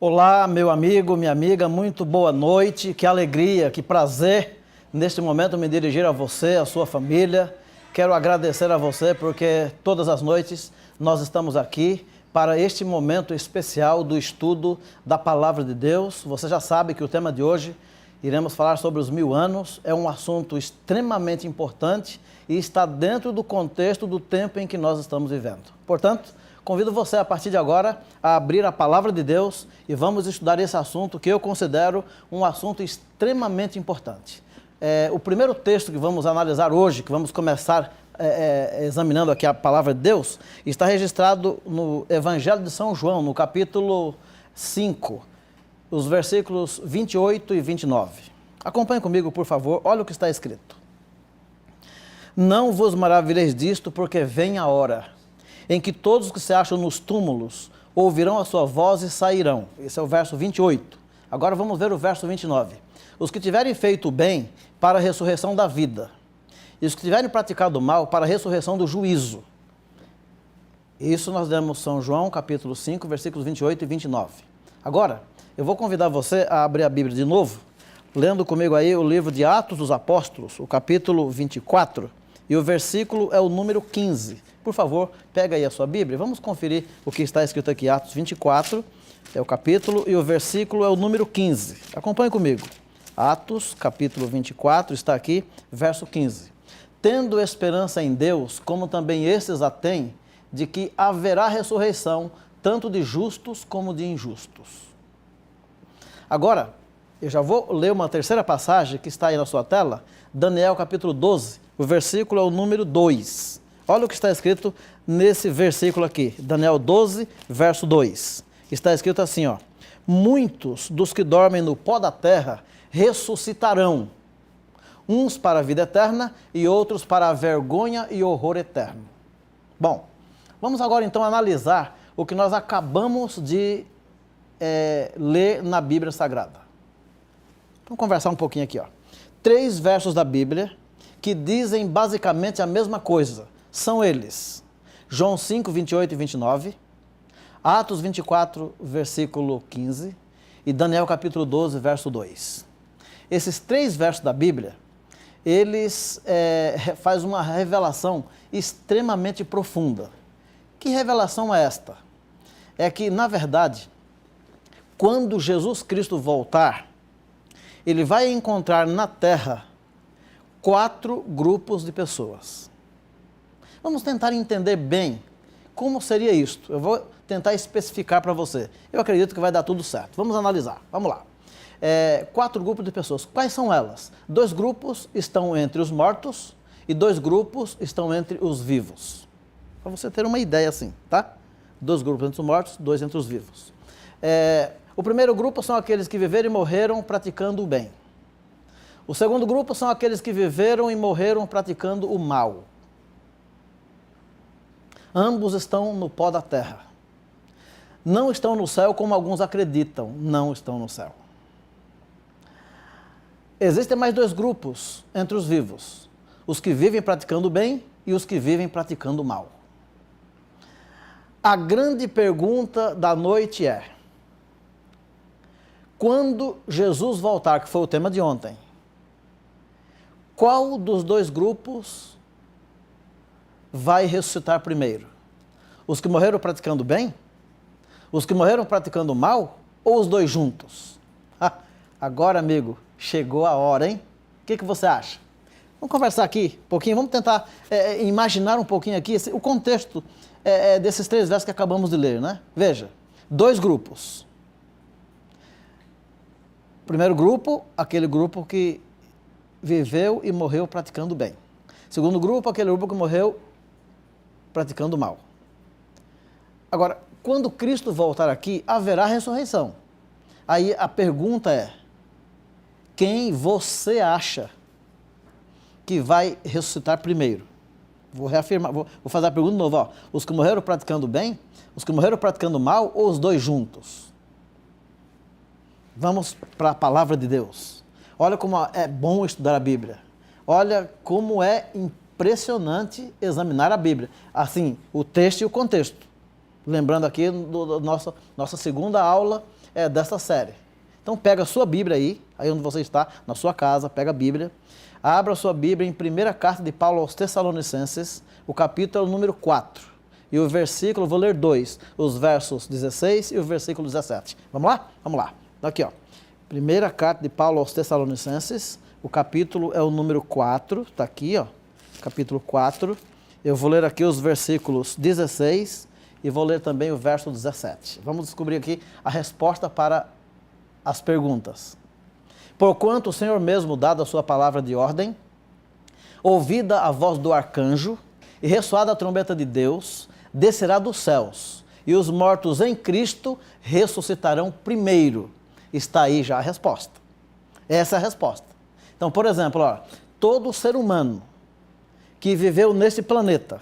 Olá, meu amigo, minha amiga, muito boa noite, que alegria, que prazer neste momento me dirigir a você, a sua família. Quero agradecer a você porque todas as noites nós estamos aqui para este momento especial do estudo da Palavra de Deus. Você já sabe que o tema de hoje iremos falar sobre os 1000 anos, é um assunto extremamente importante e está dentro do contexto do tempo em que nós estamos vivendo. Portanto, convido você a partir de agora a abrir a Palavra de Deus e vamos estudar esse assunto que eu considero um assunto extremamente importante. O primeiro texto que vamos analisar hoje, que vamos começar examinando aqui a Palavra de Deus, está registrado no Evangelho de São João, no capítulo 5, os versículos 28 e 29. Acompanhe comigo, por favor, olha o que está escrito. Não vos maravilheis disto, porque vem a hora em que todos que se acham nos túmulos ouvirão a sua voz e sairão. Esse é o verso 28. Agora vamos ver o verso 29. Os que tiverem feito o bem para a ressurreição da vida, e os que tiverem praticado o mal para a ressurreição do juízo. Isso nós demos São João, capítulo 5, versículos 28 e 29. Agora, eu vou convidar você a abrir a Bíblia de novo, lendo comigo aí o livro de Atos dos Apóstolos, o capítulo 24, e o versículo é o número 15. Por favor, pega aí a sua Bíblia, vamos conferir o que está escrito aqui. Atos 24, é o capítulo, e o versículo é o número 15. Acompanhe comigo. Atos, capítulo 24, está aqui, verso 15. Tendo esperança em Deus, como também estes a têm, de que haverá ressurreição, tanto de justos como de injustos. Agora, eu já vou ler uma terceira passagem que está aí na sua tela, Daniel, capítulo 12, o versículo é o número 2. Olha o que está escrito nesse versículo aqui, Daniel 12, verso 2. Está escrito assim, ó: muitos dos que dormem no pó da terra ressuscitarão, uns para a vida eterna e outros para a vergonha e horror eterno. Bom, vamos agora então analisar o que nós acabamos de ler na Bíblia Sagrada. Vamos conversar um pouquinho aqui, ó. 3 versos da Bíblia que dizem basicamente a mesma coisa. São eles: João 5, 28 e 29, Atos 24, versículo 15 e Daniel capítulo 12, verso 2. Esses 3 versos da Bíblia, eles fazem uma revelação extremamente profunda. Que revelação é esta? É que, na verdade, quando Jesus Cristo voltar, ele vai encontrar na terra 4 grupos de pessoas. Vamos tentar entender bem como seria isto. Eu vou tentar especificar para você. Eu acredito que vai dar tudo certo. Vamos analisar. Vamos lá. 4 grupos de pessoas. Quais são elas? 2 grupos estão entre os mortos e 2 grupos estão entre os vivos. Para você ter uma ideia assim, tá? 2 grupos entre os mortos, 2 entre os vivos. O primeiro grupo são aqueles que viveram e morreram praticando o bem. O segundo grupo são aqueles que viveram e morreram praticando o mal. Ambos estão no pó da terra. Não estão no céu como alguns acreditam, não estão no céu. Existem mais 2 grupos entre os vivos: os que vivem praticando o bem e os que vivem praticando o mal. A grande pergunta da noite é: quando Jesus voltar, que foi o tema de ontem, qual dos 2 grupos vai ressuscitar primeiro? Os que morreram praticando bem? Os que morreram praticando mal? Ou os 2 juntos? Agora, amigo, chegou a hora, hein? O que você acha? Vamos conversar aqui um pouquinho, vamos tentar imaginar um pouquinho aqui o contexto desses 3 versos que acabamos de ler, né? Veja, 2 grupos. Primeiro grupo, aquele grupo que viveu e morreu praticando bem. Segundo grupo, aquele grupo que morreu praticando mal. Agora, quando Cristo voltar aqui, haverá ressurreição. Aí a pergunta é: quem você acha que vai ressuscitar primeiro? Vou reafirmar, vou fazer a pergunta de novo, ó. Os que morreram praticando bem, os que morreram praticando mal ou os 2 juntos? Vamos para a Palavra de Deus. Olha como é bom estudar a Bíblia. Olha como é impressionante examinar a Bíblia. Assim, o texto e o contexto. Lembrando aqui da nossa segunda aula desta série. Então pega a sua Bíblia aí onde você está, na sua casa, pega a Bíblia. Abra a sua Bíblia em 1ª carta de Paulo aos Tessalonicenses, o capítulo número 4. E o versículo, vou ler 2, os versos 16 e o versículo 17. Vamos lá? Vamos lá. Aqui, ó. 1ª carta de Paulo aos Tessalonicenses, o capítulo é o número 4, está aqui, ó. Capítulo 4. Eu vou ler aqui os versículos 16 e vou ler também o verso 17. Vamos descobrir aqui a resposta para as perguntas. Porquanto o Senhor mesmo, dado a sua palavra de ordem, ouvida a voz do arcanjo e ressoada a trombeta de Deus, descerá dos céus, e os mortos em Cristo ressuscitarão primeiro. Está aí já a resposta. Essa é a resposta. Então, por exemplo, ó, todo ser humano que viveu nesse planeta,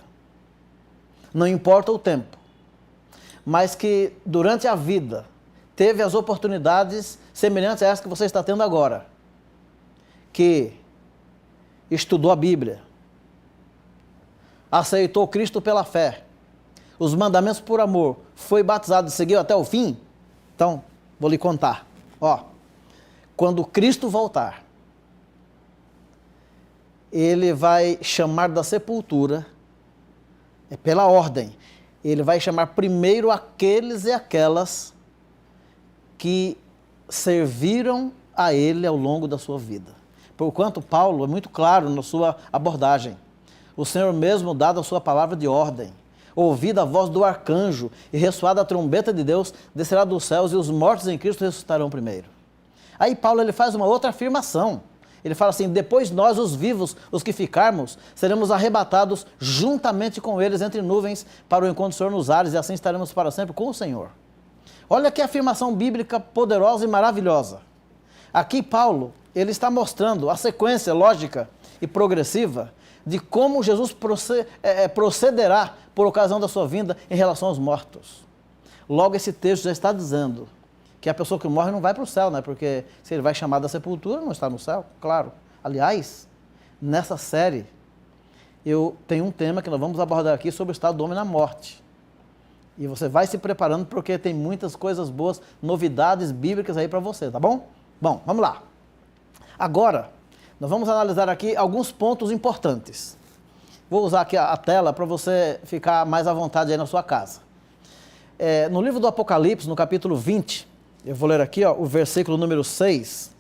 não importa o tempo, mas que durante a vida teve as oportunidades semelhantes a essa que você está tendo agora, que estudou a Bíblia, aceitou Cristo pela fé, os mandamentos por amor, foi batizado e seguiu até o fim. Então, vou lhe contar. Ó, quando Cristo voltar, ele vai chamar da sepultura, pela ordem, ele vai chamar primeiro aqueles e aquelas que serviram a ele ao longo da sua vida. Porquanto Paulo é muito claro na sua abordagem. O Senhor mesmo, dado a sua palavra de ordem, ouvida a voz do arcanjo e ressoada a trombeta de Deus, descerá dos céus e os mortos em Cristo ressuscitarão primeiro. Aí Paulo ele faz uma outra afirmação. Ele fala assim: depois nós, os vivos, os que ficarmos, seremos arrebatados juntamente com eles entre nuvens para o encontro do Senhor nos ares, e assim estaremos para sempre com o Senhor. Olha que afirmação bíblica poderosa e maravilhosa. Aqui Paulo, ele está mostrando a sequência lógica e progressiva de como Jesus procederá por ocasião da sua vinda em relação aos mortos. Logo, esse texto já está dizendo que a pessoa que morre não vai para o céu, né? Porque se ele vai chamar da sepultura, não está no céu, claro. Aliás, nessa série, eu tenho um tema que nós vamos abordar aqui sobre o estado do homem na morte. E você vai se preparando porque tem muitas coisas boas, novidades bíblicas aí para você, tá bom? Bom, vamos lá. Agora, nós vamos analisar aqui alguns pontos importantes. Vou usar aqui a tela para você ficar mais à vontade aí na sua casa. No livro do Apocalipse, no capítulo 20, eu vou ler aqui, ó, o versículo número 6.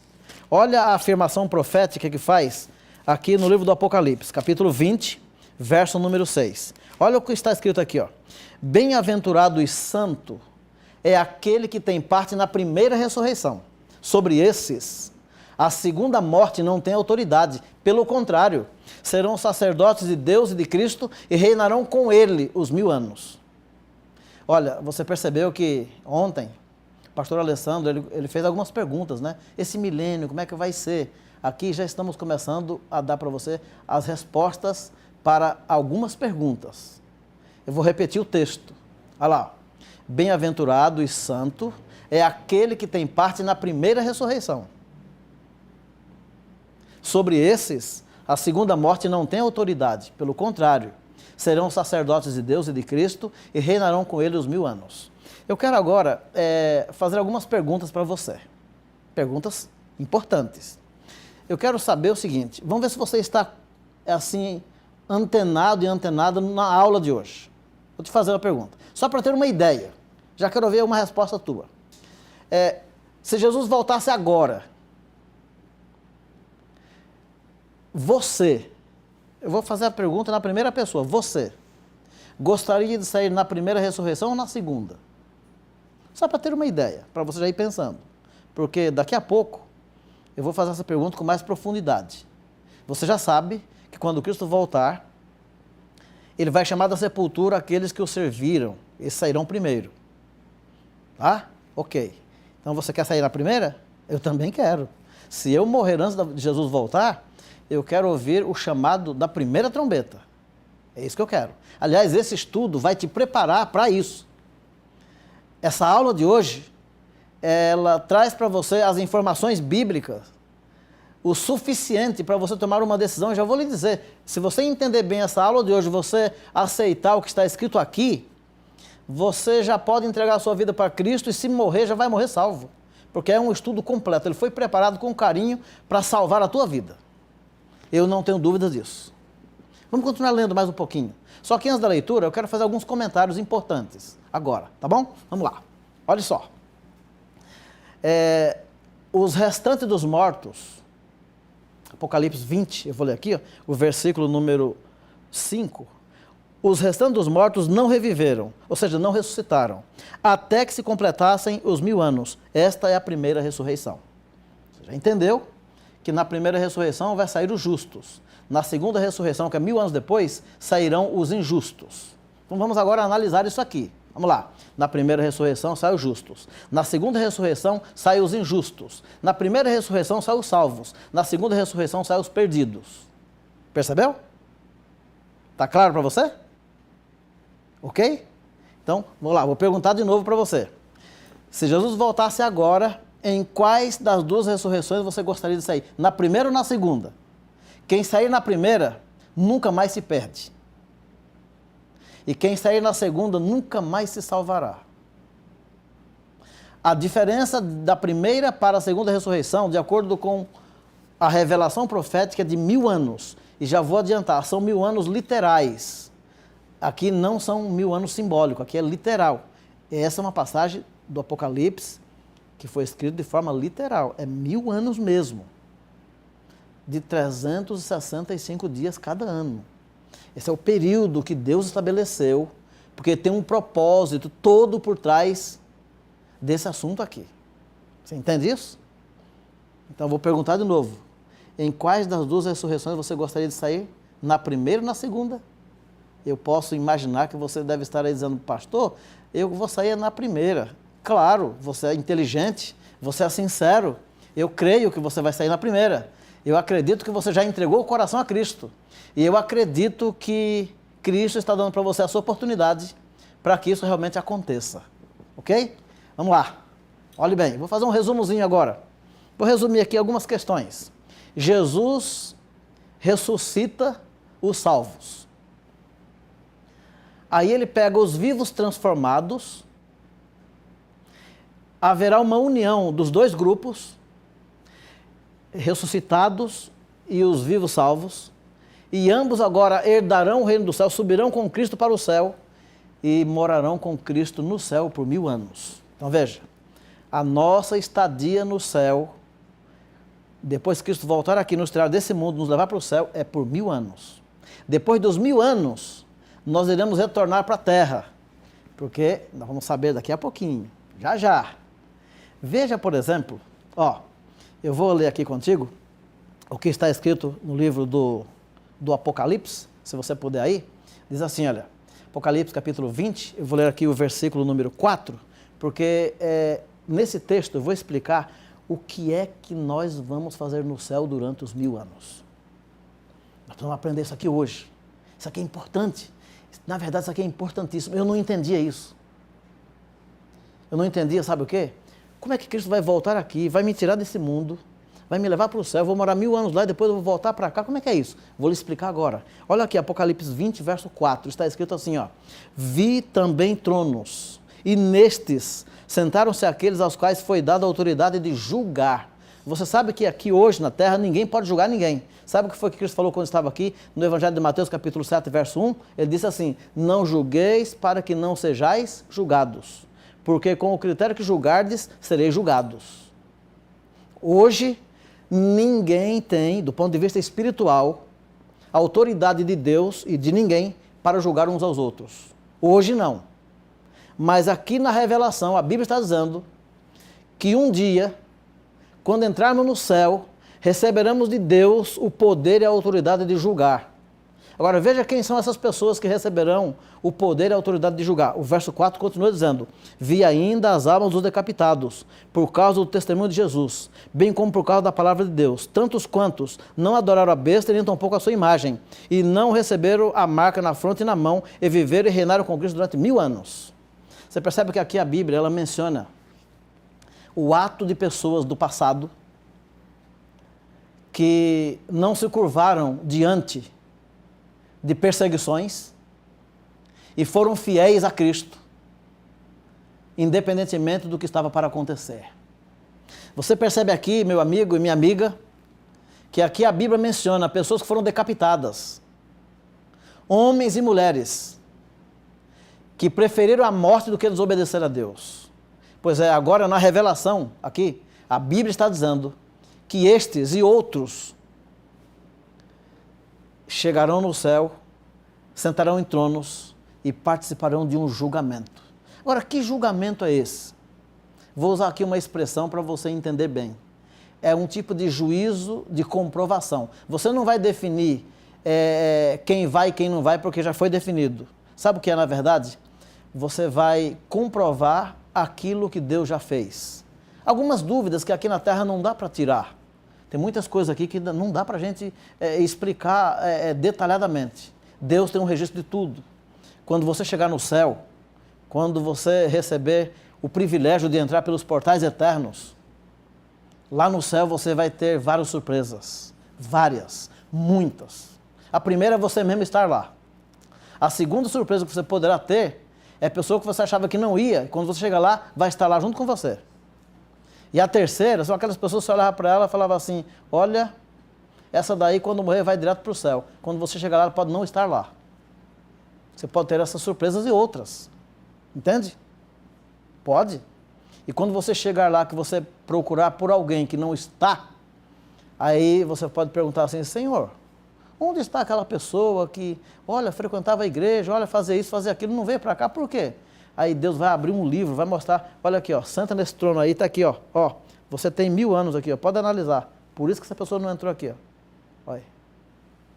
Olha a afirmação profética que faz aqui no livro do Apocalipse, capítulo 20, verso número 6. Olha o que está escrito aqui, ó. Bem-aventurado e santo é aquele que tem parte na primeira ressurreição. Sobre esses, a segunda morte não tem autoridade. Pelo contrário, serão sacerdotes de Deus e de Cristo e reinarão com ele os 1000 anos. Olha, você percebeu que ontem o pastor Alessandro ele fez algumas perguntas, né? Esse milênio, como é que vai ser? Aqui já estamos começando a dar para você as respostas para algumas perguntas. Eu vou repetir o texto. Olha lá. Bem-aventurado e santo é aquele que tem parte na primeira ressurreição. Sobre esses, a segunda morte não tem autoridade. Pelo contrário, serão sacerdotes de Deus e de Cristo e reinarão com ele os 1000 anos. Eu quero agora fazer algumas perguntas para você. Perguntas importantes. Eu quero saber o seguinte, vamos ver se você está assim antenado e antenada na aula de hoje. Vou te fazer uma pergunta, só para ter uma ideia. Já quero ver uma resposta tua. Se Jesus voltasse agora, eu vou fazer a pergunta na primeira pessoa, você gostaria de sair na primeira ressurreição ou na segunda? Só para ter uma ideia, para você já ir pensando. Porque daqui a pouco eu vou fazer essa pergunta com mais profundidade. Você já sabe que quando Cristo voltar, ele vai chamar da sepultura aqueles que o serviram. Eles sairão primeiro. Tá? Ok. Então você quer sair na primeira? Eu também quero. Se eu morrer antes de Jesus voltar, eu quero ouvir o chamado da primeira trombeta. É isso que eu quero. Aliás, esse estudo vai te preparar para isso. Essa aula de hoje, ela traz para você as informações bíblicas, o suficiente para você tomar uma decisão. Eu já vou lhe dizer, se você entender bem essa aula de hoje, você aceitar o que está escrito aqui, você já pode entregar a sua vida para Cristo e se morrer, já vai morrer salvo. Porque é um estudo completo, ele foi preparado com carinho para salvar a tua vida. Eu não tenho dúvidas disso. Vamos continuar lendo mais um pouquinho. Só que antes da leitura, eu quero fazer alguns comentários importantes agora, tá bom? Vamos lá. Olha só. Os restantes dos mortos, Apocalipse 20, eu vou ler aqui, ó, o versículo número 5. Os restantes dos mortos não reviveram, ou seja, não ressuscitaram, até que se completassem os 1000 anos. Esta é a primeira ressurreição. Você já entendeu que na primeira ressurreição vai sair os justos. Na segunda ressurreição, que é 1000 anos depois, sairão os injustos. Então vamos agora analisar isso aqui. Vamos lá. Na primeira ressurreição saem os justos. Na segunda ressurreição saem os injustos. Na primeira ressurreição saem os salvos. Na segunda ressurreição saem os perdidos. Percebeu? Tá claro para você? Ok? Então, vamos lá. Vou perguntar de novo para você. Se Jesus voltasse agora, em quais das duas ressurreições você gostaria de sair? Na primeira ou na segunda? Quem sair na primeira, nunca mais se perde. E quem sair na segunda, nunca mais se salvará. A diferença da primeira para a segunda ressurreição, de acordo com a revelação profética, é de 1000 anos. E já vou adiantar, são 1000 anos literais. Aqui não são 1000 anos simbólicos, aqui é literal. Essa é uma passagem do Apocalipse que foi escrita de forma literal. É 1000 anos mesmo. De 365 dias cada ano. Esse é o período que Deus estabeleceu, porque tem um propósito todo por trás desse assunto aqui. Você entende isso? Então, vou perguntar de novo. Em quais das duas ressurreições você gostaria de sair? Na primeira ou na segunda? Eu posso imaginar que você deve estar aí dizendo, pastor, eu vou sair na primeira. Claro, você é inteligente, você é sincero. Eu creio que você vai sair na primeira. Eu acredito que você já entregou o coração a Cristo. E eu acredito que Cristo está dando para você essa oportunidade para que isso realmente aconteça. Ok? Vamos lá. Olhe bem, vou fazer um resumozinho agora. Vou resumir aqui algumas questões. Jesus ressuscita os salvos. Aí ele pega os vivos transformados. Haverá uma união dos dois grupos, ressuscitados e os vivos salvos, e ambos agora herdarão o reino do céu, subirão com Cristo para o céu e morarão com Cristo no céu por 1000 anos. Então veja, a nossa estadia no céu, depois que Cristo voltar aqui, nos tirar desse mundo, nos levar para o céu, é por 1000 anos. Depois dos 1000 anos, nós iremos retornar para a terra, porque nós vamos saber daqui a pouquinho, já já. Veja, por exemplo, eu vou ler aqui contigo o que está escrito no livro do Apocalipse, se você puder aí. Diz assim, olha, Apocalipse capítulo 20, eu vou ler aqui o versículo número 4, porque nesse texto eu vou explicar o que é que nós vamos fazer no céu durante os 1000 anos. Nós vamos aprender isso aqui hoje. Isso aqui é importante. Na verdade, isso aqui é importantíssimo. Eu não entendia isso. Eu não entendia, sabe o quê? Como é que Cristo vai voltar aqui, vai me tirar desse mundo, vai me levar para o céu, eu vou morar 1000 anos lá e depois eu vou voltar para cá? Como é que é isso? Vou lhe explicar agora. Olha aqui, Apocalipse 20, verso 4, está escrito assim, ó. Vi também tronos, e nestes sentaram-se aqueles aos quais foi dada a autoridade de julgar. Você sabe que aqui hoje na terra ninguém pode julgar ninguém. Sabe o que foi que Cristo falou quando estava aqui no Evangelho de Mateus, capítulo 7, verso 1? Ele disse assim, não julgueis para que não sejais julgados, porque com o critério que julgardes, sereis julgados. Hoje, ninguém tem, do ponto de vista espiritual, a autoridade de Deus e de ninguém para julgar uns aos outros. Hoje não. Mas aqui na revelação, a Bíblia está dizendo que um dia, quando entrarmos no céu, receberemos de Deus o poder e a autoridade de julgar. Agora veja quem são essas pessoas que receberão o poder e a autoridade de julgar. O verso 4 continua dizendo, vi ainda as almas dos decapitados, por causa do testemunho de Jesus, bem como por causa da palavra de Deus, tantos quantos não adoraram a besta, nem tampouco a sua imagem, e não receberam a marca na fronte e na mão, e viveram e reinaram com Cristo durante 1000 anos. Você percebe que aqui a Bíblia, ela menciona o ato de pessoas do passado que não se curvaram diante de perseguições e foram fiéis a Cristo independentemente do que estava para acontecer. Você percebe aqui, meu amigo e minha amiga, que aqui a Bíblia menciona pessoas que foram decapitadas, homens e mulheres, que preferiram a morte do que desobedecer a Deus. Pois é, agora na revelação, aqui, a Bíblia está dizendo que estes e outros chegarão no céu, sentarão em tronos e participarão de um julgamento. Agora, que julgamento é esse? Vou usar aqui uma expressão para você entender bem. É um tipo de juízo de comprovação. Você não vai definir quem vai e quem não vai, porque já foi definido. Sabe o que é, na verdade? Você vai comprovar aquilo que Deus já fez. Algumas dúvidas que aqui na Terra não dá para tirar. Tem muitas coisas aqui que não dá para a gente explicar detalhadamente. Deus tem um registro de tudo. Quando você chegar no céu, quando você receber o privilégio de entrar pelos portais eternos, lá no céu você vai ter várias surpresas. Várias, muitas. A primeira é você mesmo estar lá. A segunda surpresa que você poderá ter é a pessoa que você achava que não ia, e quando você chegar lá, vai estar lá junto com você. E a terceira são aquelas pessoas que você olhava para ela e falava assim, olha, essa daí quando morrer vai direto para o céu. Quando você chegar lá, ela pode não estar lá. Você pode ter essas surpresas e outras. Entende? Pode. E quando você chegar lá, que você procurar por alguém que não está, aí você pode perguntar assim, Senhor, onde está aquela pessoa que, olha, frequentava a igreja, olha, fazia isso, fazia aquilo, não veio para cá, por quê? Aí Deus vai abrir um livro, vai mostrar, olha aqui, ó, senta nesse trono aí, está aqui, ó, você tem 1000 anos aqui, ó, pode analisar. Por isso que essa pessoa não entrou aqui, ó. Olha.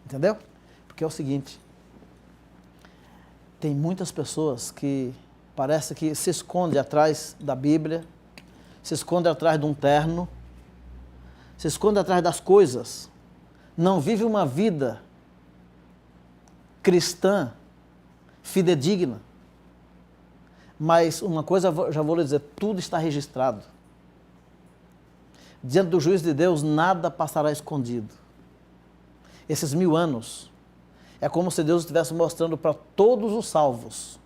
Entendeu? Porque é o seguinte, tem muitas pessoas que parece que se escondem atrás da Bíblia, se escondem atrás de um terno, se escondem atrás das coisas, não vive uma vida cristã, fidedigna. Mas uma coisa já vou lhe dizer, tudo está registrado. Diante do juízo de Deus, nada passará escondido. Esses 1000 anos, é como se Deus estivesse mostrando para todos os salvos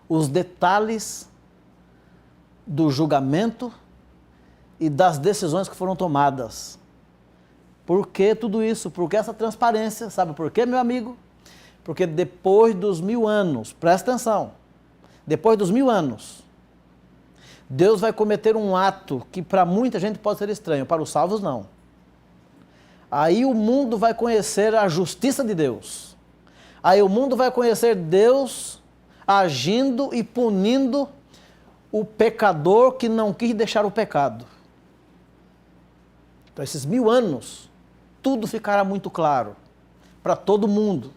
os detalhes do julgamento e das decisões que foram tomadas. Por que tudo isso? Por que essa transparência? Sabe por quê, meu amigo? Porque depois dos 1000 anos, presta atenção, depois dos 1000 anos, Deus vai cometer um ato que para muita gente pode ser estranho, para os salvos não. Aí o mundo vai conhecer a justiça de Deus. Aí o mundo vai conhecer Deus agindo e punindo o pecador que não quis deixar o pecado. Então esses 1000 anos, tudo ficará muito claro para todo mundo,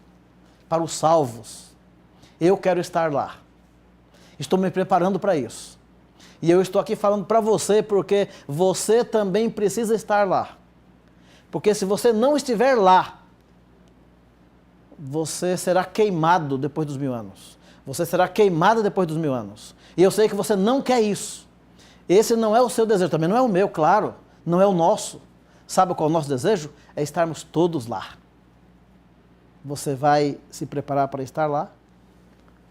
para os salvos. Eu quero estar lá. Estou me preparando para isso. E eu estou aqui falando para você porque você também precisa estar lá. Porque se você não estiver lá, você será queimado depois dos 1000 anos. Você será queimado depois dos 1000 anos. E eu sei que você não quer isso. Esse não é o seu desejo, também não é o meu, claro. Não é o nosso. Sabe qual é o nosso desejo? É estarmos todos lá. Você vai se preparar para estar lá?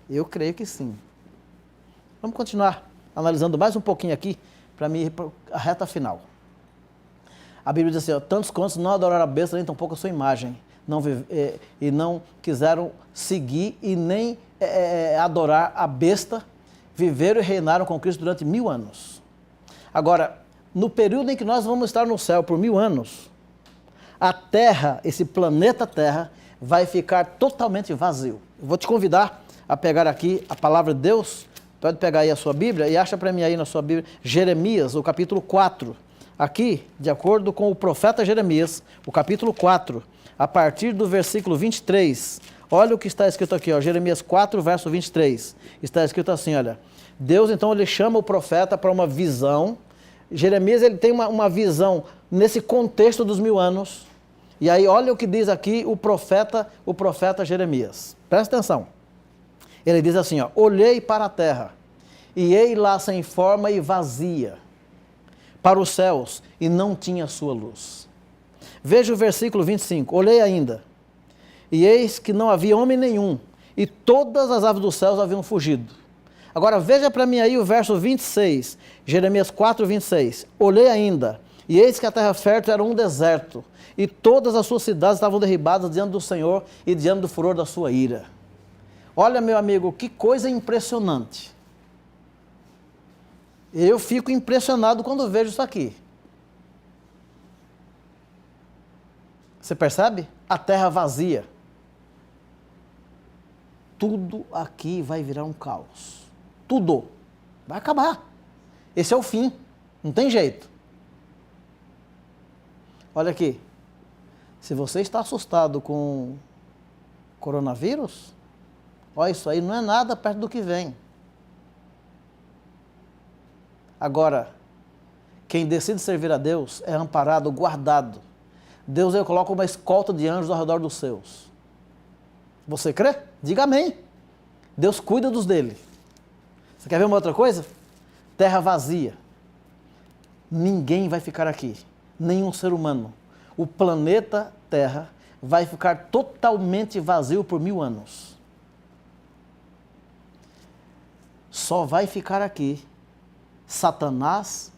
Eu creio que sim. Vamos continuar analisando mais um pouquinho aqui, para mim ir para a reta final. A Bíblia diz assim, tantos quantos não adoraram a besta, nem tampouco a sua imagem, e não quiseram seguir e nem adorar a besta, viveram e reinaram com Cristo durante 1000 anos. Agora, no período em que nós vamos estar no céu por 1000 anos, a Terra, esse planeta Terra, vai ficar totalmente vazio. Eu vou te convidar a pegar aqui a palavra de Deus, pode pegar aí a sua Bíblia e acha para mim aí na sua Bíblia, Jeremias, o capítulo 4. Aqui, de acordo com o profeta Jeremias, o capítulo 4, a partir do versículo 23, olha o que está escrito aqui, ó, Jeremias 4, verso 23. Está escrito assim, olha, Deus então ele chama o profeta para uma visão. Jeremias ele tem uma visão nesse contexto dos 1000 anos. E aí olha o que diz aqui o profeta Jeremias. Presta atenção. Ele diz assim, ó, olhei para a terra, e ei lá sem forma e vazia, para os céus, e não tinha sua luz. Veja o versículo 25, olhei ainda, e eis que não havia homem nenhum, e todas as aves dos céus haviam fugido. Agora veja para mim aí o verso 26, Jeremias 4, 26. Olhei ainda, e eis que a terra fértil era um deserto, e todas as suas cidades estavam derribadas diante do Senhor e diante do furor da sua ira. Olha, meu amigo, que coisa impressionante. Eu fico impressionado quando vejo isso aqui. Você percebe? A terra vazia. Tudo aqui vai virar um caos. Tudo. Vai acabar. Esse é o fim. Não tem jeito. Olha aqui. Se você está assustado com coronavírus, olha, isso aí não é nada perto do que vem. Agora, quem decide servir a Deus é amparado, guardado. Deus ele coloca uma escolta de anjos ao redor dos seus. Você crê? Diga amém. Deus cuida dos dele. Você quer ver uma outra coisa? Terra vazia. Ninguém vai ficar aqui. Nenhum ser humano. O planeta Terra vai ficar totalmente vazio por 1000 anos. Só vai ficar aqui Satanás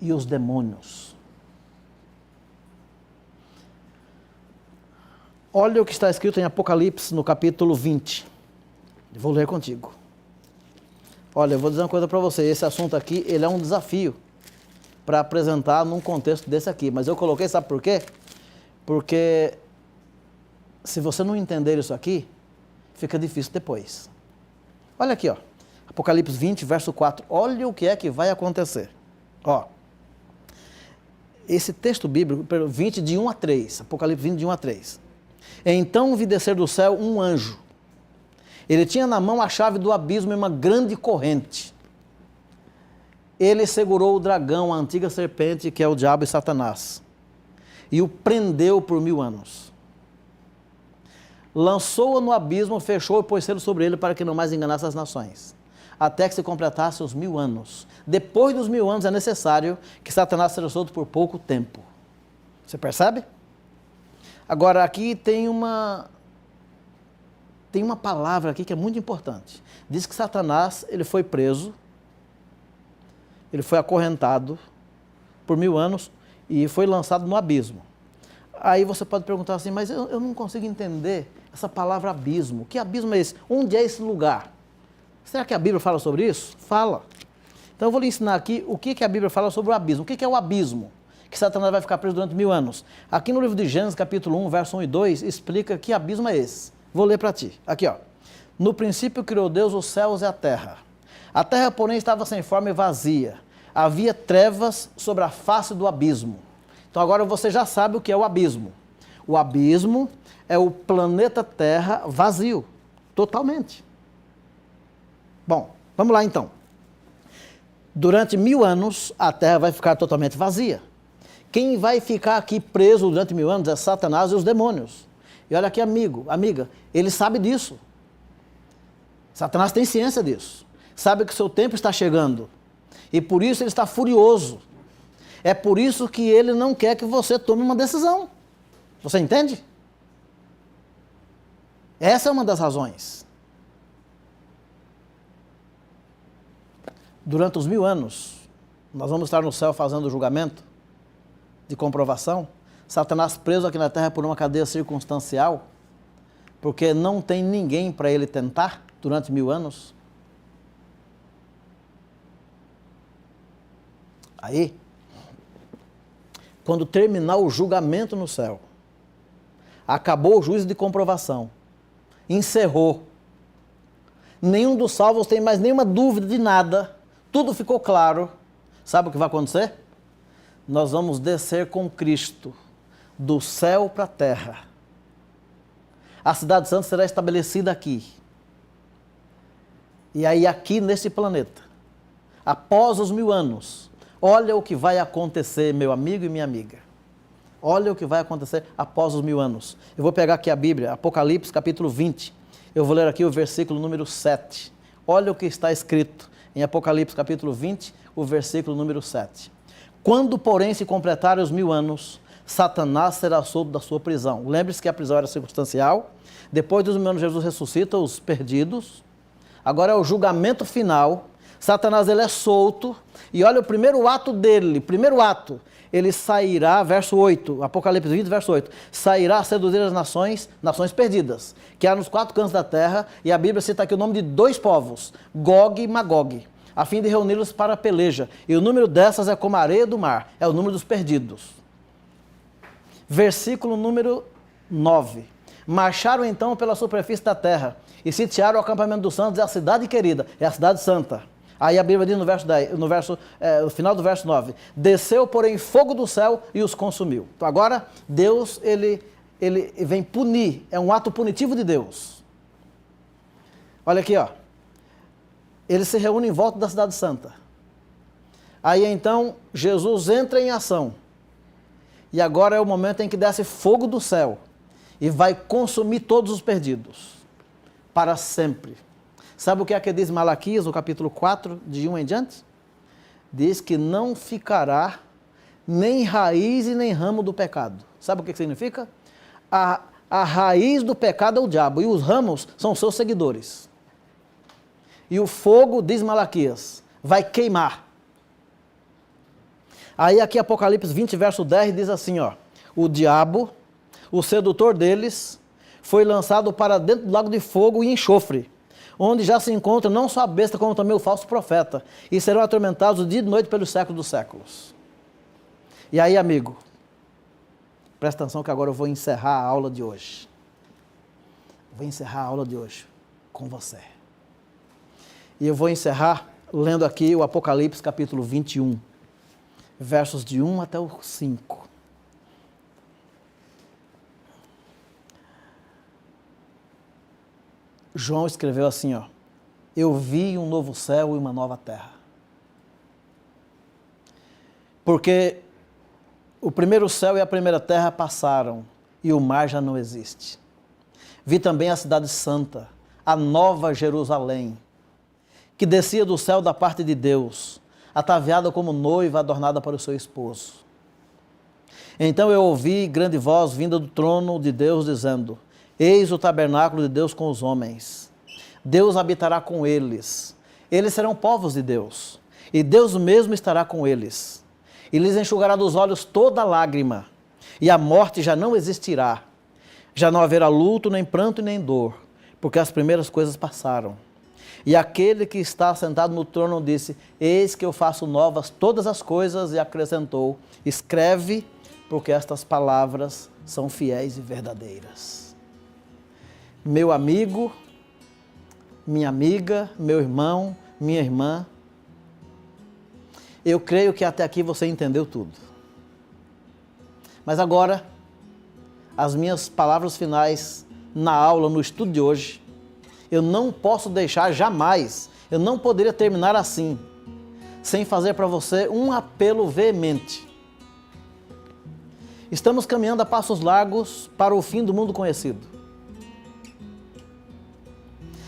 e os demônios. Olha o que está escrito em Apocalipse, no capítulo 20. Eu vou ler contigo. Olha, eu vou dizer uma coisa para você. Esse assunto aqui, ele é um desafio para apresentar num contexto desse aqui. Mas eu coloquei, sabe por quê? Porque se você não entender isso aqui, fica difícil depois. Olha aqui, ó. Apocalipse 20, verso 4. Olha o que é que vai acontecer. Ó. Esse texto bíblico, 20 de 1 a 3. Apocalipse 20 de 1 a 3. Então vi descer do céu um anjo. Ele tinha na mão a chave do abismo e uma grande corrente. Ele segurou o dragão, a antiga serpente, que é o diabo e Satanás, e o prendeu por 1000 anos. Lançou-o no abismo, fechou e pôs selo sobre ele para que não mais enganasse as nações, até que se completasse os 1000 anos. Depois dos 1000 anos é necessário que Satanás seja solto por pouco tempo. Você percebe? Agora aqui tem uma palavra aqui que é muito importante. Diz que Satanás, ele foi preso, ele foi acorrentado por 1000 anos e foi lançado no abismo. Aí você pode perguntar assim, mas eu não consigo entender essa palavra abismo. Que abismo é esse? Onde é esse lugar? Será que a Bíblia fala sobre isso? Fala. Então eu vou lhe ensinar aqui o que a Bíblia fala sobre o abismo. O que é o abismo? Que Satanás vai ficar preso durante 1000 anos. Aqui no livro de Gênesis, capítulo 1, verso 1 e 2, explica que abismo é esse. Vou ler para ti. Aqui, ó. No princípio criou Deus os céus e a terra. A terra, porém, estava sem forma e vazia. Havia trevas sobre a face do abismo. Então agora você já sabe o que é o abismo. O abismo é o planeta Terra vazio. Totalmente. Bom, vamos lá então. Durante 1000 anos, a Terra vai ficar totalmente vazia. Quem vai ficar aqui preso durante 1000 anos é Satanás e os demônios. E olha aqui, amigo, amiga, ele sabe disso. Satanás tem ciência disso. Sabe que o seu tempo está chegando. E por isso ele está furioso. É por isso que ele não quer que você tome uma decisão. Você entende? Essa é uma das razões. Durante os 1000 anos, nós vamos estar no céu fazendo o julgamento de comprovação. Satanás preso aqui na terra por uma cadeia circunstancial, porque não tem ninguém para ele tentar durante 1000 anos. Aí, quando terminar o julgamento no céu, acabou o juízo de comprovação, encerrou, nenhum dos salvos tem mais nenhuma dúvida de nada, tudo ficou claro, sabe o que vai acontecer? Nós vamos descer com Cristo do céu para a terra. A cidade santa será estabelecida aqui. E aí aqui nesse planeta, após os 1000 anos, olha o que vai acontecer, meu amigo e minha amiga. Olha o que vai acontecer após os 1000 anos. Eu vou pegar aqui a Bíblia, Apocalipse capítulo 20. Eu vou ler aqui o versículo número 7. Olha o que está escrito em Apocalipse capítulo 20, o versículo número 7. Quando, porém, se completarem os 1000 anos, Satanás será solto da sua prisão. Lembre-se que a prisão era circunstancial. Depois dos 1000 anos, Jesus ressuscita os perdidos. Agora é o julgamento final. Satanás ele é solto. E olha o primeiro ato dele. Primeiro ato. Ele sairá, verso 8, Apocalipse 20, verso 8. Sairá a seduzir as nações, nações perdidas, que há nos 4 cantos da terra. E a Bíblia cita aqui o nome de 2 povos, Gog e Magog, a fim de reuni-los para a peleja. E o número dessas é como a areia do mar. É o número dos perdidos. Versículo número 9. Marcharam então pela superfície da terra e sitiaram o acampamento dos santos, é a cidade querida, é a cidade santa. Aí a Bíblia diz no final do verso 9, desceu, porém, fogo do céu e os consumiu. Então agora, Deus, ele vem punir, é um ato punitivo de Deus. Olha aqui, ó. Eles se reúnem em volta da cidade santa. Aí então, Jesus entra em ação. E agora é o momento em que desce fogo do céu e vai consumir todos os perdidos, para sempre. Sabe o que é que diz Malaquias, no capítulo 4, de 1 em diante? Diz que não ficará nem raiz e nem ramo do pecado. Sabe o que significa? A raiz do pecado é o diabo, e os ramos são seus seguidores. E o fogo, diz Malaquias, vai queimar. Aí aqui Apocalipse 20, verso 10, diz assim, ó, o diabo, o sedutor deles, foi lançado para dentro do lago de fogo e enxofre, onde já se encontra não só a besta, como também o falso profeta, e serão atormentados dia e noite pelos séculos dos séculos. E aí, amigo, presta atenção que agora eu vou encerrar a aula de hoje. Vou encerrar a aula de hoje com você. E eu vou encerrar lendo aqui o Apocalipse capítulo 21, versos de 1 até o 5. João escreveu assim, ó, eu vi um novo céu e uma nova terra. Porque o primeiro céu e a primeira terra passaram e o mar já não existe. Vi também a cidade santa, a nova Jerusalém, que descia do céu da parte de Deus, ataviada como noiva adornada para o seu esposo. Então eu ouvi grande voz vinda do trono de Deus dizendo, eis o tabernáculo de Deus com os homens. Deus habitará com eles. Eles serão povos de Deus. E Deus mesmo estará com eles. E lhes enxugará dos olhos toda lágrima. E a morte já não existirá. Já não haverá luto, nem pranto, nem dor. Porque as primeiras coisas passaram. E aquele que está sentado no trono disse, eis que eu faço novas todas as coisas. E acrescentou, escreve, porque estas palavras são fiéis e verdadeiras. Meu amigo, minha amiga, meu irmão, minha irmã, eu creio que até aqui você entendeu tudo. Mas agora, as minhas palavras finais na aula, no estudo de hoje, eu não posso deixar jamais, eu não poderia terminar assim, sem fazer para você um apelo veemente. Estamos caminhando a passos largos para o fim do mundo conhecido.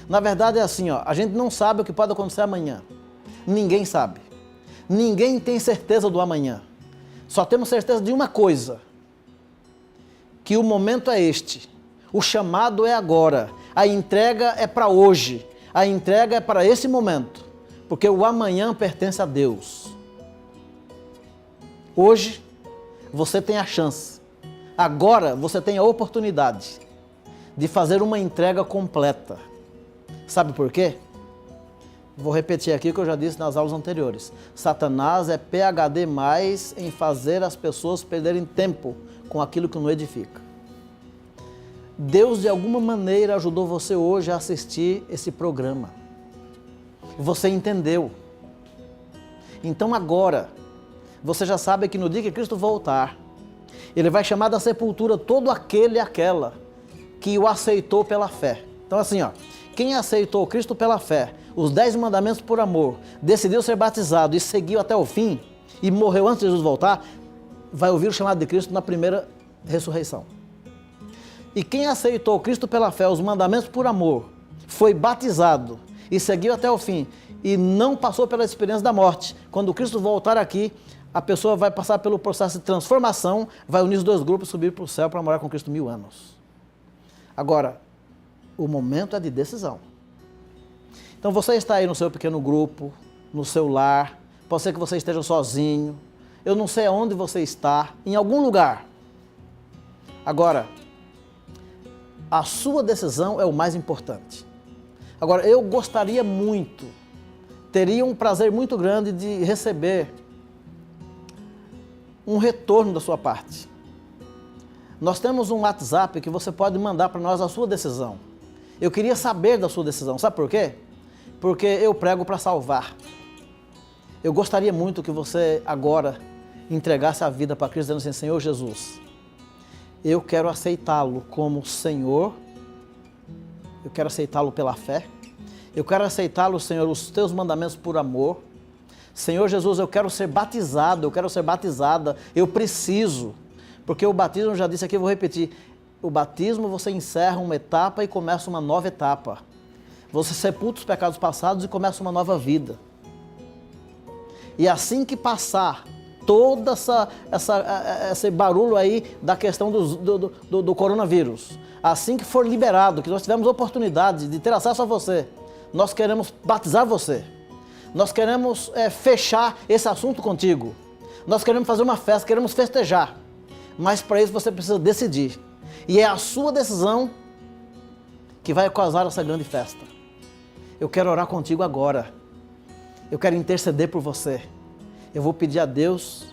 Na verdade é assim, ó, a gente não sabe o que pode acontecer amanhã. Ninguém sabe. Ninguém tem certeza do amanhã. Só temos certeza de uma coisa, que o momento é este. O chamado é agora. A entrega é para hoje. A entrega é para esse momento. Porque o amanhã pertence a Deus. Hoje, você tem a chance. Agora, você tem a oportunidade de fazer uma entrega completa. Sabe por quê? Vou repetir aqui o que eu já disse nas aulas anteriores. Satanás é PhD mais em fazer as pessoas perderem tempo com aquilo que não edifica. Deus, de alguma maneira, ajudou você hoje a assistir esse programa. Você entendeu. Então agora, você já sabe que no dia que Cristo voltar, Ele vai chamar da sepultura todo aquele e aquela que o aceitou pela fé. Então assim, ó, quem aceitou Cristo pela fé, os 10 mandamentos por amor, decidiu ser batizado e seguiu até o fim, e morreu antes de Jesus voltar, vai ouvir o chamado de Cristo na primeira ressurreição. E quem aceitou Cristo pela fé, os mandamentos por amor, foi batizado e seguiu até o fim, e não passou pela experiência da morte, quando Cristo voltar aqui, a pessoa vai passar pelo processo de transformação, vai unir os dois grupos e subir para o céu para morar com Cristo 1000 anos. Agora, o momento é de decisão. Então você está aí no seu pequeno grupo, no seu lar, pode ser que você esteja sozinho, eu não sei aonde você está, em algum lugar. Agora, a sua decisão é o mais importante. Agora, eu gostaria muito, teria um prazer muito grande de receber um retorno da sua parte. Nós temos um WhatsApp que você pode mandar para nós a sua decisão. Eu queria saber da sua decisão, sabe por quê? Porque eu prego para salvar. Eu gostaria muito que você agora entregasse a vida para Cristo, dizendo assim: Senhor Jesus, eu quero aceitá-lo como Senhor, eu quero aceitá-lo pela fé, eu quero aceitá-lo, Senhor, os teus mandamentos por amor. Senhor Jesus, eu quero ser batizado, eu quero ser batizada, eu preciso, porque o batismo, eu já disse aqui, eu vou repetir, o batismo você encerra uma etapa e começa uma nova etapa. Você sepulta os pecados passados e começa uma nova vida. E assim que passar todo esse barulho aí da questão do coronavírus, assim que for liberado, que nós tivermos oportunidade de ter acesso a você, nós queremos batizar você. Nós queremos fechar esse assunto contigo. Nós queremos fazer uma festa, queremos festejar. Mas para isso você precisa decidir. E é a sua decisão que vai causar essa grande festa. Eu quero orar contigo agora. Eu quero interceder por você. Eu vou pedir a Deus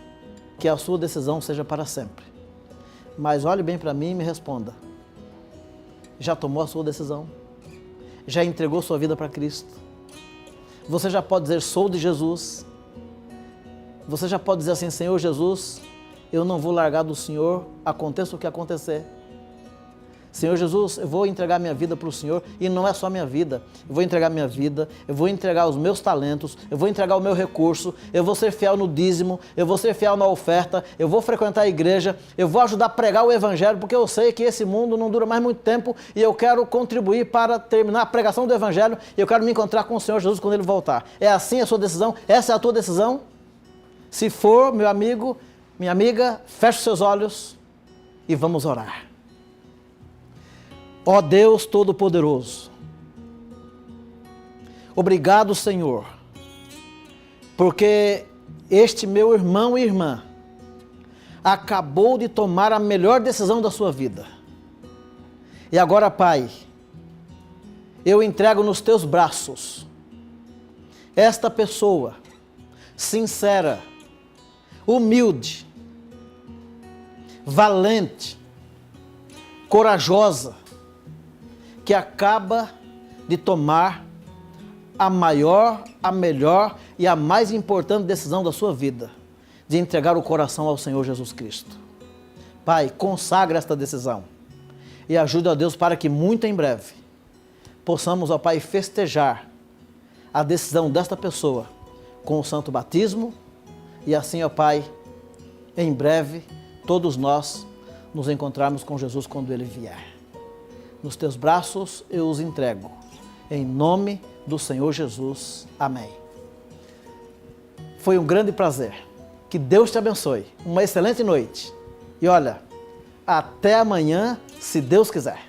que a sua decisão seja para sempre. Mas olhe bem para mim e me responda. Já tomou a sua decisão? Já entregou sua vida para Cristo? Você já pode dizer: sou de Jesus? Você já pode dizer assim: Senhor Jesus, eu não vou largar do Senhor, aconteça o que acontecer. Senhor Jesus, eu vou entregar minha vida para o Senhor, e não é só minha vida, eu vou entregar minha vida, eu vou entregar os meus talentos, eu vou entregar o meu recurso, eu vou ser fiel no dízimo, eu vou ser fiel na oferta, eu vou frequentar a igreja, eu vou ajudar a pregar o Evangelho, porque eu sei que esse mundo não dura mais muito tempo e eu quero contribuir para terminar a pregação do Evangelho e eu quero me encontrar com o Senhor Jesus quando Ele voltar. É assim a sua decisão? Essa é a tua decisão? Se for, meu amigo, minha amiga, feche os seus olhos e vamos orar. Ó Deus Todo-Poderoso, obrigado, Senhor, porque este meu irmão e irmã acabou de tomar a melhor decisão da sua vida. E agora, Pai, eu entrego nos teus braços esta pessoa sincera, humilde, valente, corajosa, que acaba de tomar a maior, a melhor e a mais importante decisão da sua vida, de entregar o coração ao Senhor Jesus Cristo. Pai, consagra esta decisão e ajuda a Deus para que muito em breve possamos, ó Pai, festejar a decisão desta pessoa com o santo batismo e assim, ó Pai, em breve todos nós nos encontrarmos com Jesus quando Ele vier. Nos teus braços eu os entrego. Em nome do Senhor Jesus. Amém. Foi um grande prazer. Que Deus te abençoe. Uma excelente noite. E olha, até amanhã, se Deus quiser.